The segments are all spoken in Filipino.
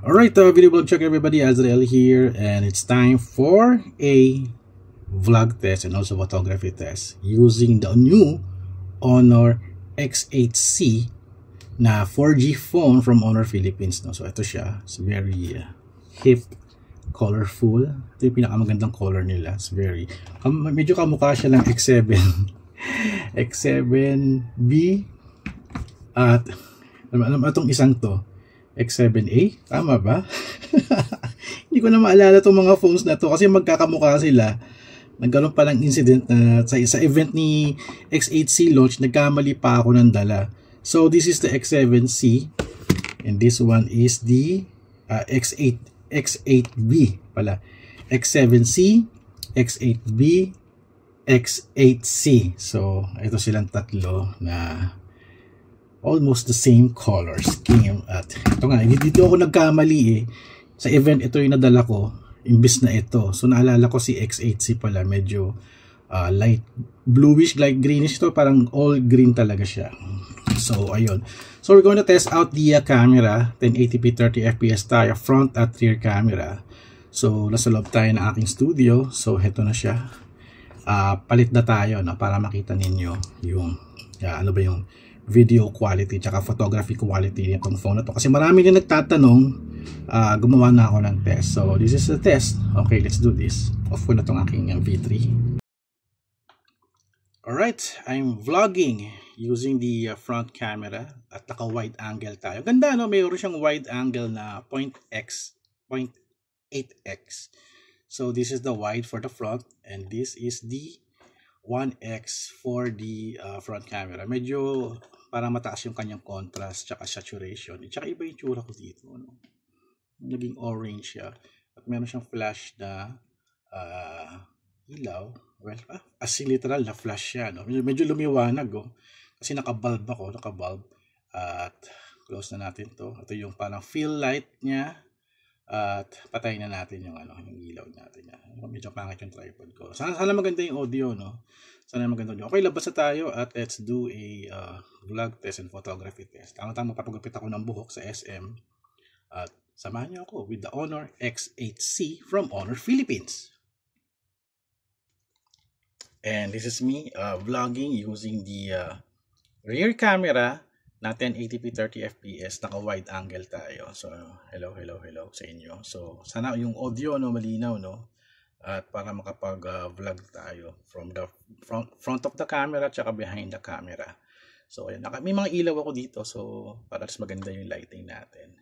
Alright, video vlog check everybody, Azrael here, and it's time for a vlog test and also photography test using the new Honor X8C na 4G phone from Honor Philippines. No? So ito siya, it's very hip, colorful. Ito yung pinakamagandang color nila. It's very, medyo kamukha siya ng X7 X7B at alam itong isang to X7A, tama ba? Hindi ko na maalala itong mga phones na to kasi magkakamukha sila. Nagkaroon pa ng incident na sa event ni X8C launch, nagkamali pa ako ng dala. So this is the X7C and this one is the X8B pala. X7C, X8B, X8C. So ito silang tatlo na almost the same color scheme. At ito nga, dito ako nagkamali eh. Sa event, ito yung nadala ko imbis na ito. So naalala ko si X8C pala, medyo light bluish, light greenish. Ito parang all green talaga siya. So ayun. So we're going to test out the camera. 1080p 30fps tayo, front at rear camera. So nasa loob tayo ng aking studio. So heto na siya. Palit na tayo, no, para makita ninyo yung ano ba yung video quality tsaka photography quality nitong phone na to. Kasi marami na nagtatanong, gumawa na ako ng test. So this is the test. Okay, let's do this. Off ko na tong aking V3. Alright, I'm vlogging using the front camera at naka wide angle tayo. Ganda, no? Mayroon siyang wide angle na 0.8x. So this is the wide for the front and this is the 1x for the front camera. Medyo parang mataas yung kanyang contrast tsaka saturation. Tsaka iba yung tsura ko dito. No? Naging orange siya. At meron siyang flash na ilaw. Well, as literal na flash siya. No? Medyo lumiwanag. Oh. Kasi naka-bulb ako. Naka-bulb. At close na natin to. Ito yung parang fill light niya. At patayin na natin yung yung ilaw natin. Medyo pangit yung tripod ko. Sana maganda yung audio, no? Sana maganda yung audio. Okay, labas na tayo at let's do a vlog test and photography test. Tama-tama papagupit ako ng buhok sa SM. At samahan niyo ako with the Honor X8C from Honor Philippines. And this is me vlogging using the rear camera na 1080p 30fps, naka wide angle tayo. So hello sa inyo. So sana yung audio malinaw, no, at para makapag vlog tayo from the front of the camera tsaka behind the camera. So ayan, may mga ilaw ako dito, so para mas maganda yung lighting natin.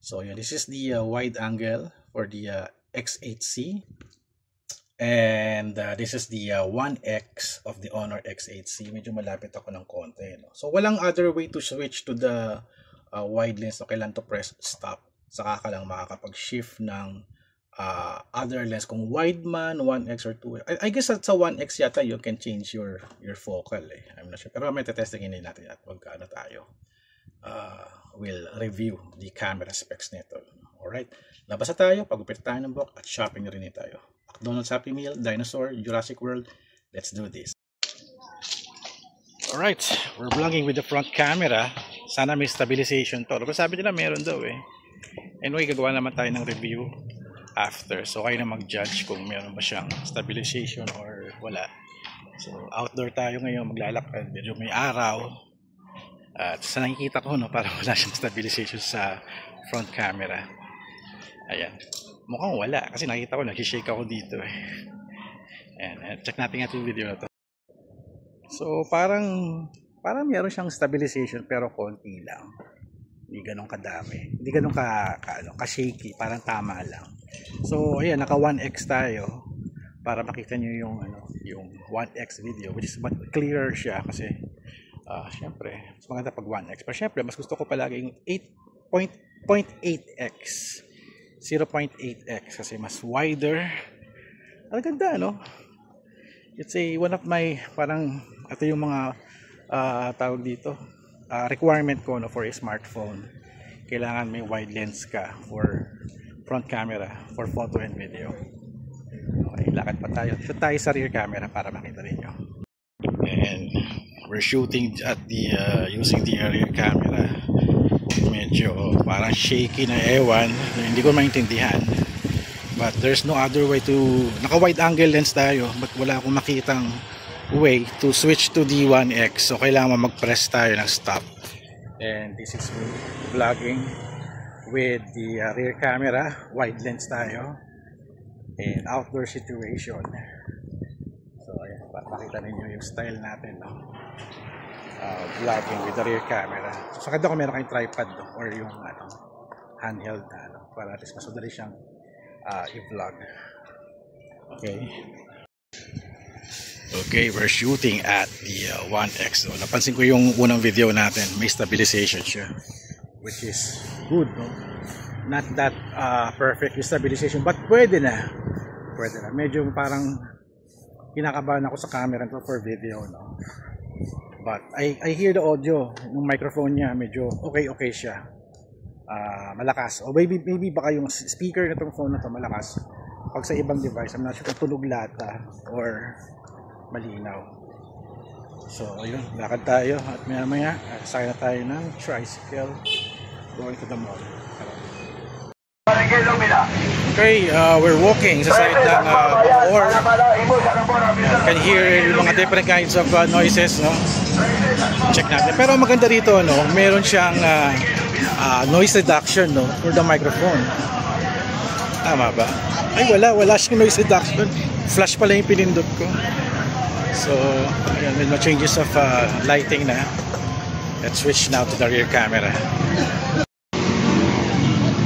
So yun, this is the wide angle for the X8C. And this is the 1x of the Honor X8C. Medyo malapit ako ng konti. No? So walang other way to switch to the wide lens. So kailan to press stop. Saka ka lang makakapag-shift ng other lens. Kung wide man, 1x or 2x. I guess at sa 1x yata you can change your focal. Eh. I'm not sure. Pero may tetestingin din natin at magkano tayo. We'll review the camera specs nito. Alright. Labas na tayo. Pagupit tayo ng buhok at shopping na rin tayo. McDonald's, Happy Meal, Dinosaur, Jurassic World. Let's do this. Alright, we're vlogging with the front camera. Sana may stabilization to. Pero sabi nila meron daw eh. Anyway, gagawa naman tayo ng review after. So kayo na mag-judge kung meron ba siyang stabilization or wala. So outdoor tayo ngayon, maglalakad. Medyo may araw. At sa nakikita ko, no, parang wala siyang stabilization sa front camera. Ayan. Mukhang wala kasi nakita ko, nag-shake ako dito eh. Ayan, check natin yung video na to. So parang meron siyang stabilization pero konti lang. Hindi ganun kadami. Hindi ganun ka-shaky, parang tama lang. So ayan, naka 1x tayo para makita niyo yung 1x video, which is clearer siya kasi syempre mas maganda pag 1x. Pero syempre mas gusto ko palagi yung 0.8x 0.8x kasi mas wider. Ang ganda, no? It's one of my parang ito yung mga tawag dito requirement ko, no, for a smartphone. Kailangan may wide lens ka for front camera for photo and video. Okay, lakad pa tayo. Shoot tayo sa rear camera para makita niyo. And we're shooting at the using the rear camera. medyo parang shaky na ewan, hindi ko maintindihan. But there's no other way to, naka wide angle lens tayo, but wala akong makitang way to switch to D1X. So kailangan mag-press tayo ng stop. And this is me vlogging with the rear camera, wide lens tayo, and outdoor situation. So ayan, makita ninyo yung style natin, no? Vlogging with the rear camera. So sa kada ko meron kayong tripod, no? Or yung handheld na, no? Para at least mas madali siyang i-vlog. Okay, we're shooting at the 1X. So, napansin ko yung unang video natin, may stabilization siya, which is good, no? Not that perfect yung stabilization, but pwede na. Medyo parang kinakabahan ako sa camera to for video, no? But I hear the audio ng microphone niya, medyo okay siya. Malakas. O maybe baka yung speaker na itong phone na to malakas. Pag sa ibang device, I'm not sure kung tunog lata or malinaw. So ayun, lakad tayo at maya sakay na tayo ng tricycle going to the mall. Okay, we're walking sa side ng Bacoor. You can hear yung mga different kinds of noises, no? Check natin. Pero maganda rito, no? Meron siyang noise reduction, no? For the microphone. Tama ba? Ay, wala siyang noise reduction. Flash pala yung pinindot ko. So, ayan, may changes of lighting na. Let's switch now to the rear camera.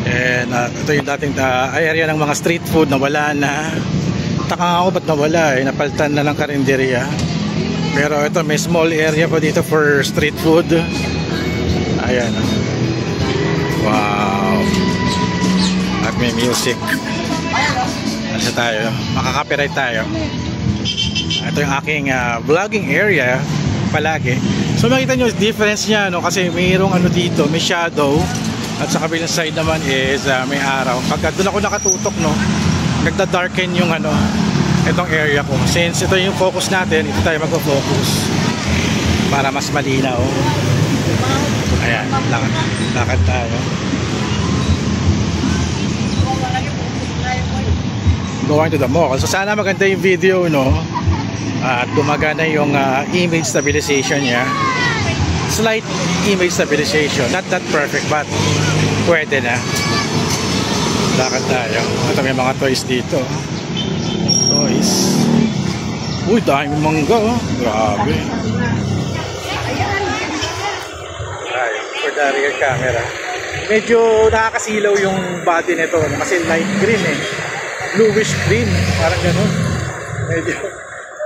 And ito yung dating area ng mga street food na wala na. Taka ako ba't nawala eh, napalitan na ng karinderya. Pero ito may small area pa dito for street food. Ayan. Wow. At may music. Ano tayo? Makaka-copyright tayo. Ito yung aking vlogging area palagi. So makita nyo difference niya, no? Kasi mayroong ano dito, may shadow. At sa kabilang side naman is may araw. Pagka doon ako nakatutok, no, nagda-darken yung itong area ko. Since ito yung focus natin, ito tayo magpo-focus para mas malinaw. Ayan, lakad tayo. Going to the mall. So sana maganda yung video, no? At gumagana yung image stabilization niya. Slight image stabilization, not that perfect, but pwede na. Lakad tayo. Ito may mga toys dito. Toys. Uy, dahil mangga, oh. Grabe. Tayo, for the rear camera. Medyo nakakasilaw yung body nito, kasi light green eh. Bluish green, parang ganun. Medyo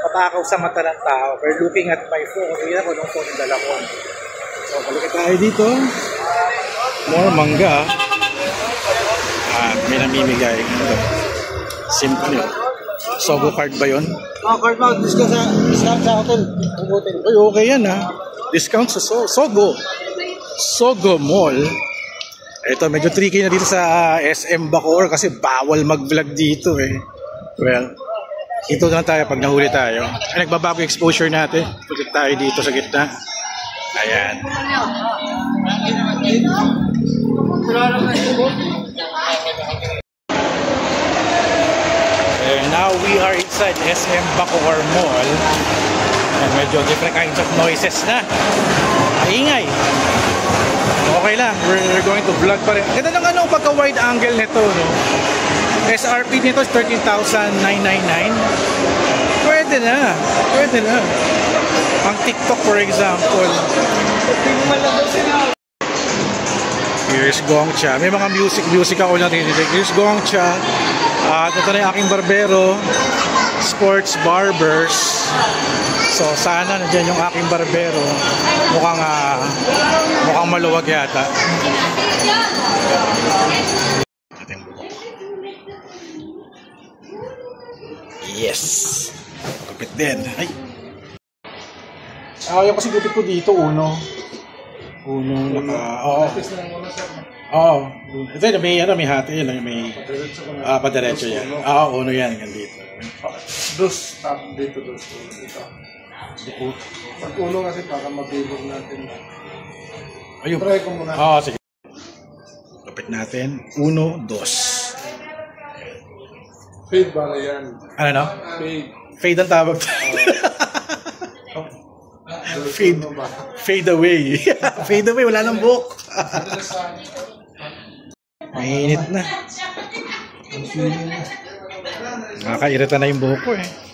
patakaw sa mata ng tao. Pero looking at my phone, hindi ako nung phone yung dala ko. So, balik tayo dito. More mangga. May namimigay. Simple yun. Sogo card ba yun? Card ba? Discount sa hotel. Uy, okay yan ha. Discount sa Sogo. Sogo Mall. Ito, medyo tricky na dito sa SM Bacoor kasi bawal mag-vlog dito eh. Well, ito na tayo pag nahuli tayo. Ay, nagbabago exposure natin. Pagkat tayo dito sa gitna. Ayan. And now we are inside SM Bacoor Mall. And medyo different kinds of noises na. Maingay. Okay lang, we're going to vlog pa rin. Ganda ng pagka wide angle nito, no? SRP nito is 13,999. Pwede na. Ang TikTok, for example. Here's Gongcha. May mga music ako narinig. Here's Gongcha. Ito na yung aking barbero. Sports Barbers. So sana nandiyan yung aking barbero. Mukhang maluwag yata. Yes. Gupit din. Ay. Yung kasi gupit ko dito, uno naka, oo. Ito may hati yan, may padiretso yan. Uno yan, dito. Dos, tap dito. Pag uno kasi para mabilog natin. Ayun. Try ko muna. Sige. gupit natin. 1, 2. Fade ba yan? Ano no? Fade. Fade ang tawag. Fade away. Fade away, wala nang buhok. Mainit na. Nakakairita na yung buhok ko eh.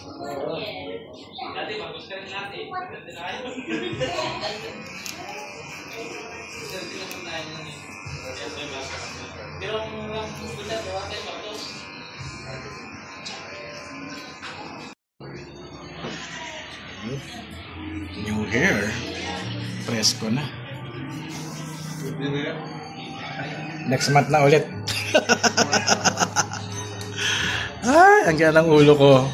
New hair. Presko na. Next month na ulit. Ay, ang ganda ng ulo ko.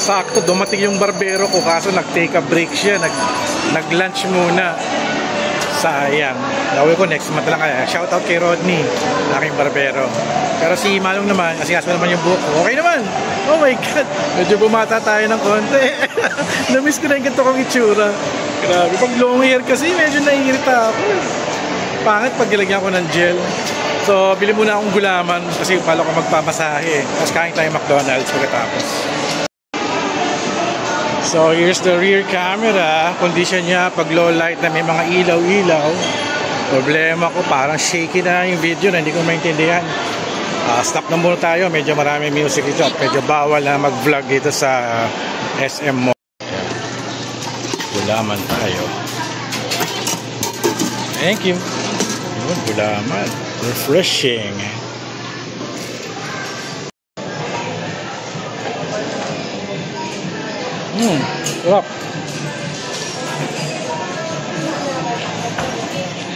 Sakto, dumating yung barbero ko kaso nag-take a break siya. Nag-lunch muna. Sayang. Gawin ko next month lang kaya. Shout out kay Rodney, aking barbero. Pero si Manong naman, kasi kaso naman yung buhok ko. Okay naman. Oh my God. Medyo bumata tayo ng konti. Namiss ko na yung ganito kong itsura. Grabe. Pag long hair kasi, medyo naiirita ako. Pangit pag nilagyan ko ng gel. So, bili muna akong gulaman kasi pala ko magpamasahe. Tapos kain tayo McDonald's pagkatapos. So, here's the rear camera. Condition niya pag low light na may mga ilaw-ilaw. Problema ko, parang shaky na yung video na hindi ko maintindihan. Stop na muna tayo. Medyo marami music dito at medyo bawal na mag-vlog dito sa SM Mall. Gulaman tayo. Thank you. Gulaman. Refreshing. Sarap.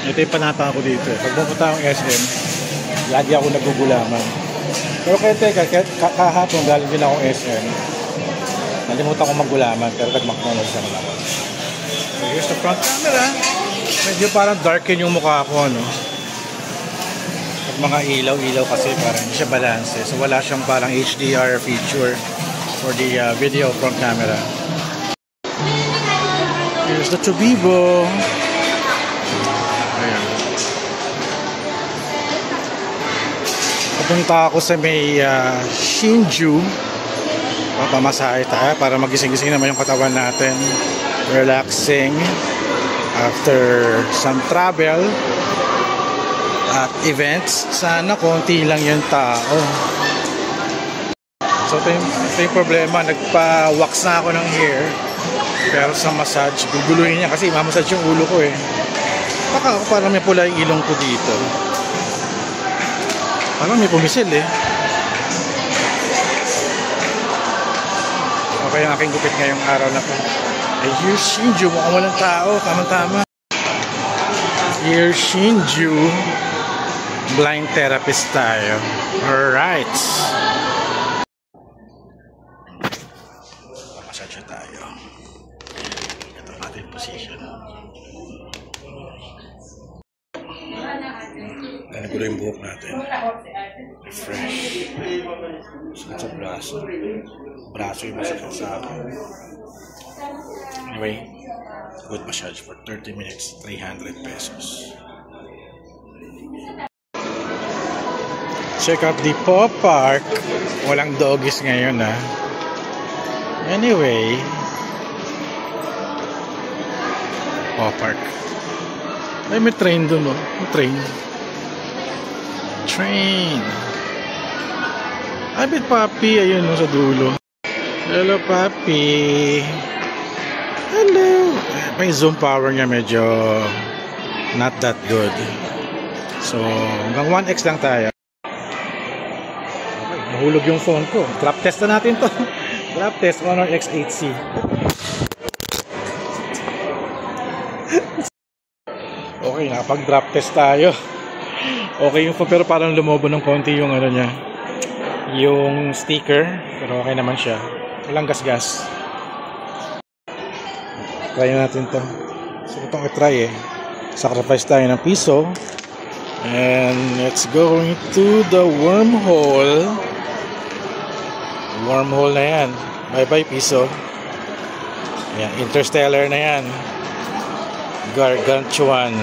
Ito yung panata ko dito. Pag pupunta akong SM, lagi ako nagugulaman. Pero kahapon galing din akong SM. Nalimutan ko maggulaman pero nag-McDonald's na naman. So here's the front camera. Medyo parang darken yung mukha ko, no? At mga ilaw-ilaw kasi parang hindi siya balance. So wala siyang parang HDR feature for the video front camera. Here's the Tubibo. Ayan. Papunta ako sa may Shinju. Papamasahe tayo para magising-gising naman yung katawan natin. Relaxing after some travel at events. Sana konti lang yung tao. So ito yung problema. Nagpa-wax na ako ng hair. Pero sa massage, guguluhin niya kasi mamassage yung ulo ko eh. Baka ako parang may pula yung ilong ko dito. Parang may pumisil eh. Okay ang aking gupit ngayong araw na po. Ay, here's Shinju. Mukhang walang tao. Tama-tama. Here's Shinju. Blind therapist tayo. Alright. Massage tayo. Ito ang ating position. Ganito yung buhok natin. Fresh. Sa braso. Braso yung masakit sa akin. Anyway, good massage for 30 minutes, 300 pesos. Check out the Paw Park. Walang doggies ngayon ha. Anyway, Paw Park. Ay, may train dun, no? May train. Train. Ay, bit papi. Ayun, no, sa dulo. Hello, papi. Hello. May zoom power niya medyo not that good. So, hanggang 1x lang tayo. Okay, mahulog yung phone ko. Drop test na natin to. Drop test, Honor X8C. Okay, nakapag-drop test tayo. Okay yung phone, pero parang lumobo ng konti yung ano niya. Yung sticker, pero okay naman siya. Walang gas-gas. Try natin to. So itong i-try eh. Sacrifice tayo ng piso. And let's go into the wormhole. Wormhole na yan. Bye-bye piso. Yan, interstellar na yan. Gargantuan.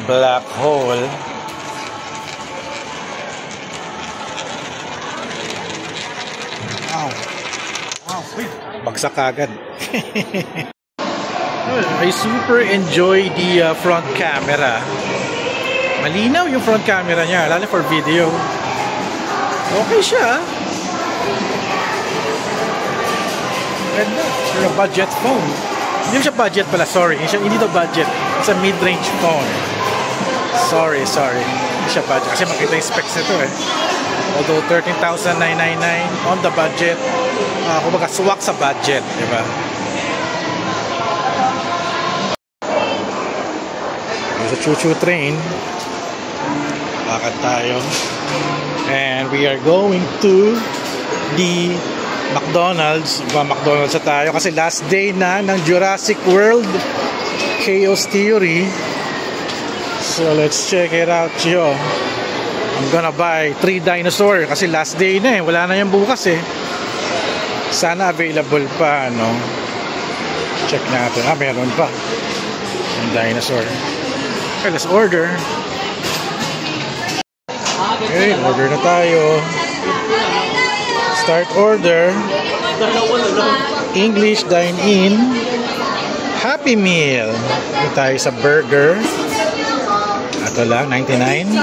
black hole. Wow. Wow, sweet. Bagsak agad. I super enjoy the front camera. Malinaw yung front camera niya, lalo for video. Okay siya. Ganda. For a budget phone. Hindi siya budget pala, sorry. Hindi to budget. It's a mid-range phone. Sorry. Hindi siya budget. Kasi makita yung specs nito eh. Although 13,999 on the budget. Kumbaga swak sa budget, diba? There's a choo-choo train. Lakad tayo. And we are going to the McDonald's. McDonald's na tayo kasi last day na ng Jurassic World Chaos Theory. So let's check it out, yo. I'm gonna buy 3 dinosaur kasi last day na eh. Wala na yung bukas eh. Sana available pa, no? Check natin. Meron pa. Yung dinosaur. Okay, let's order. Okay, order na tayo. Start order. English dine-in. Happy Meal. Ito tayo sa burger. Ito lang, 99.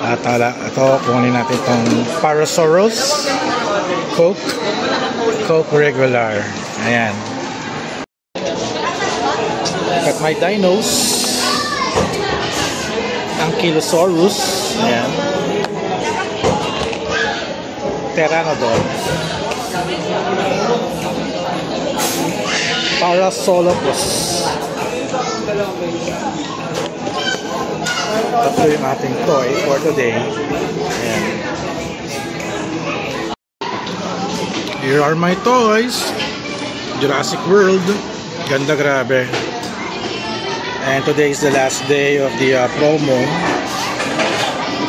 At ito, kunin natin itong Parasaurus. Coke regular. Ayan. Got my dinos. Ankylosaurus. Ayan. Pteranodon. Parasaurolophus. Ito yung ating toy for today. Ayan. Here are my toys. Jurassic World. Ganda, grabe. And today is the last day of the promo.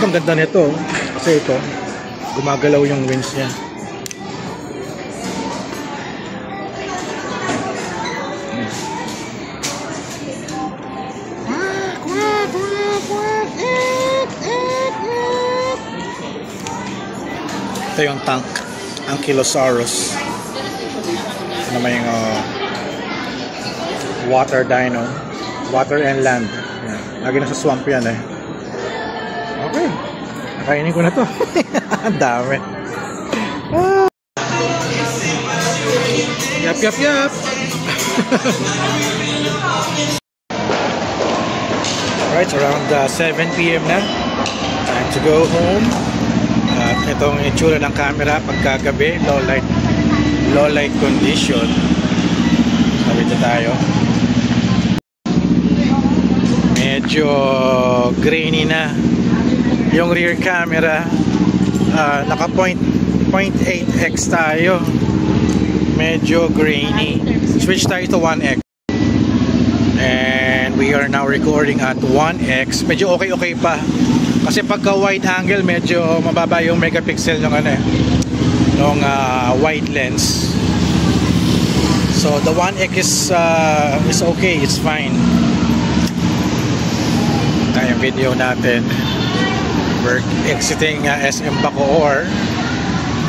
Ang ganda nito. Kasi ito, gumagalaw yung wings niya. Ito yung tank, Ankylosaurus. Ito naman yung water dino, water and land. Yan. Lagi na sa swamp yan eh. Okay, nakainin ko na to. Ang dami. Yap. Alright, it's around 7 p.m. na. Time to go home. At itong itsura ng camera pagkagabi, low light condition. Dito tayo. Medyo grainy na yung rear camera. Naka 0.8x tayo. Medyo grainy. Switch tayo to 1x. And we are now recording at 1x. Medyo okay pa. Kasi pagka wide angle, medyo mababa yung megapixel ng nung wide lens. So the 1x is okay, it's fine. Tayong video natin. We're exiting SM Bacoor.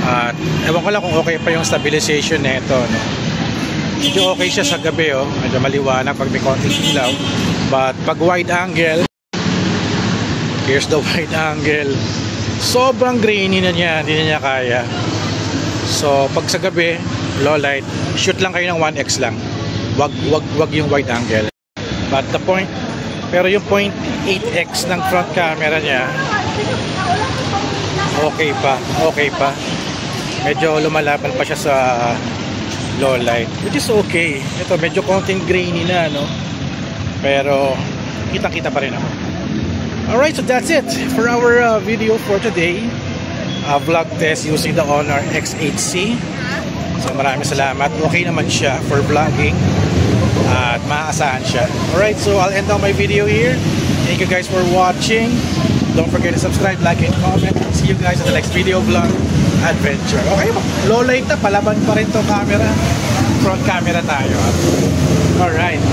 At ewan ko lang kung okay pa yung stabilization nito, no? Medyo okay siya sa gabi, oh. Medyo maliwanag pag may konting ilaw. But pag wide angle, here's the wide angle. Sobrang grainy na niya, hindi na niya kaya. So pag sa gabi, low light, shoot lang kayo ng 1x lang. Wag yung wide angle. But the point, pero yung 0.8x ng front camera niya, okay pa. Medyo lumalaban pa siya sa low light, which is okay. Ito medyo konting grainy na, no? Pero kitang-kita pa rin ako. Alright, so that's it for our video for today. Vlog test using the Honor X8C. So maraming salamat. Okay naman siya for vlogging. At maaasahan siya. Alright, so I'll end on my video here. Thank you guys for watching. Don't forget to subscribe, like, and comment. See you guys in the next video vlog adventure. Okay, low light na. Palaban pa rin to camera. Front camera tayo. Alright.